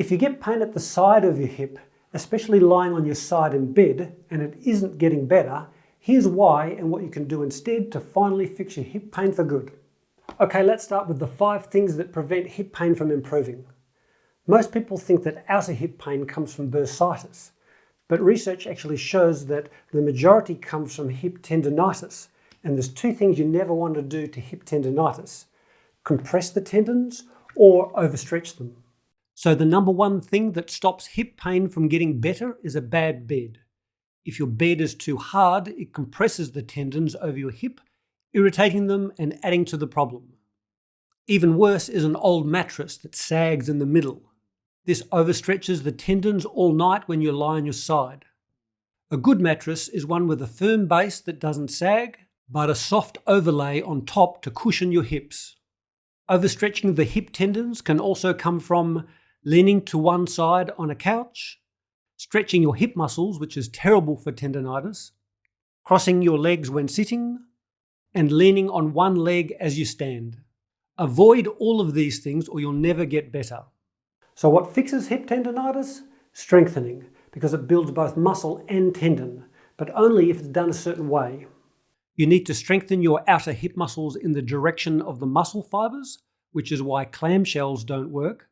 If you get pain at the side of your hip, especially lying on your side in bed, and it isn't getting better, here's why and what you can do instead to finally fix your hip pain for good. Okay, let's start with the 5 things that prevent hip pain from improving. Most people think that outer hip pain comes from bursitis, but research actually shows that the majority comes from hip tendinitis, and there's 2 things you never want to do to hip tendinitis: compress the tendons or overstretch them. So the number 1 thing that stops hip pain from getting better is a bad bed. If your bed is too hard, it compresses the tendons over your hip, irritating them and adding to the problem. Even worse is an old mattress that sags in the middle. This overstretches the tendons all night when you lie on your side. A good mattress is one with a firm base that doesn't sag, but a soft overlay on top to cushion your hips. Overstretching the hip tendons can also come from leaning to one side on a couch, stretching your hip muscles, which is terrible for tendinitis, crossing your legs when sitting, and leaning on one leg as you stand. Avoid all of these things or you'll never get better. So what fixes hip tendinitis? Strengthening, because it builds both muscle and tendon, but only if it's done a certain way. You need to strengthen your outer hip muscles in the direction of the muscle fibers, which is why clamshells don't work.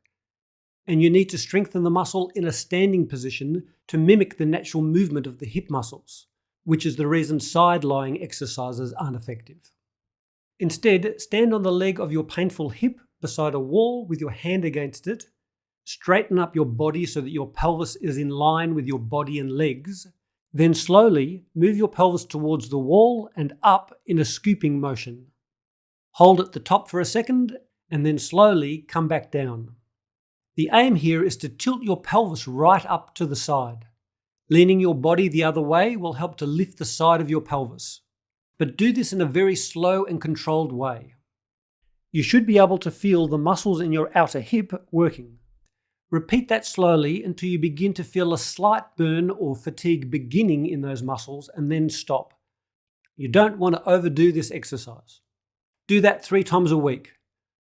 And you need to strengthen the muscle in a standing position to mimic the natural movement of the hip muscles, which is the reason side-lying exercises aren't effective. Instead, stand on the leg of your painful hip beside a wall with your hand against it. Straighten up your body so that your pelvis is in line with your body and legs. Then slowly move your pelvis towards the wall and up in a scooping motion. Hold at the top for a second and then slowly come back down. The aim here is to tilt your pelvis right up to the side. Leaning your body the other way will help to lift the side of your pelvis. But do this in a very slow and controlled way. You should be able to feel the muscles in your outer hip working. Repeat that slowly until you begin to feel a slight burn or fatigue beginning in those muscles and then stop. You don't want to overdo this exercise. Do that 3 times a week.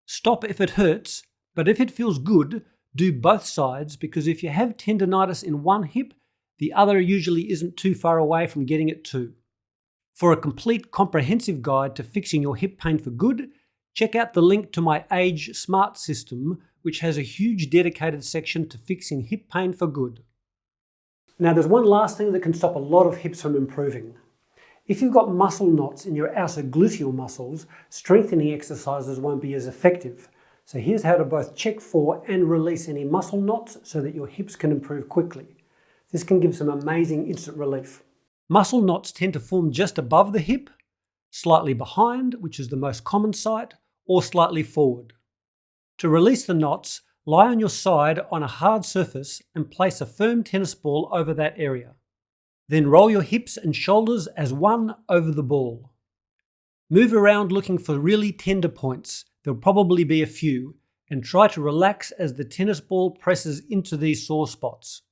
Stop if it hurts, but if it feels good, do both sides, because if you have tendinitis in one hip, the other usually isn't too far away from getting it too. For a complete comprehensive guide to fixing your hip pain for good, check out the link to my Age Smart system, which has a huge dedicated section to fixing hip pain for good. Now there's one last thing that can stop a lot of hips from improving. If you've got muscle knots in your outer gluteal muscles, strengthening exercises won't be as effective. So here's how to both check for and release any muscle knots so that your hips can improve quickly. This can give some amazing instant relief. Muscle knots tend to form just above the hip, slightly behind, which is the most common site, or slightly forward. To release the knots, lie on your side on a hard surface and place a firm tennis ball over that area. Then roll your hips and shoulders as one over the ball. Move around looking for really tender points. There'll probably be a few, and try to relax as the tennis ball presses into these sore spots.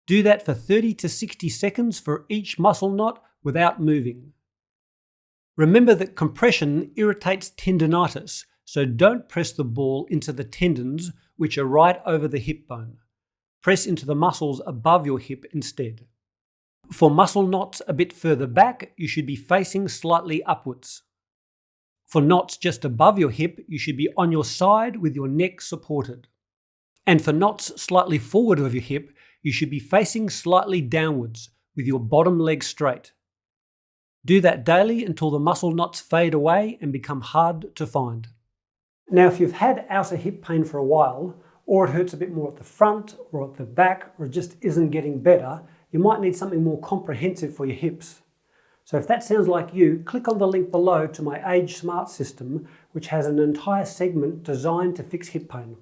Do that for 30 to 60 seconds for each muscle knot without moving. Remember that compression irritates tendinitis, so don't press the ball into the tendons, which are right over the hip bone. Press into the muscles above your hip instead. For muscle knots a bit further back, you should be facing slightly upwards. For knots just above your hip, you should be on your side with your neck supported. And for knots slightly forward of your hip, you should be facing slightly downwards with your bottom leg straight. Do that daily until the muscle knots fade away and become hard to find. Now, if you've had outer hip pain for a while, or it hurts a bit more at the front or at the back, or it just isn't getting better, you might need something more comprehensive for your hips. So if that sounds like you, click on the link below to my Age Smart system, which has an entire segment designed to fix hip pain.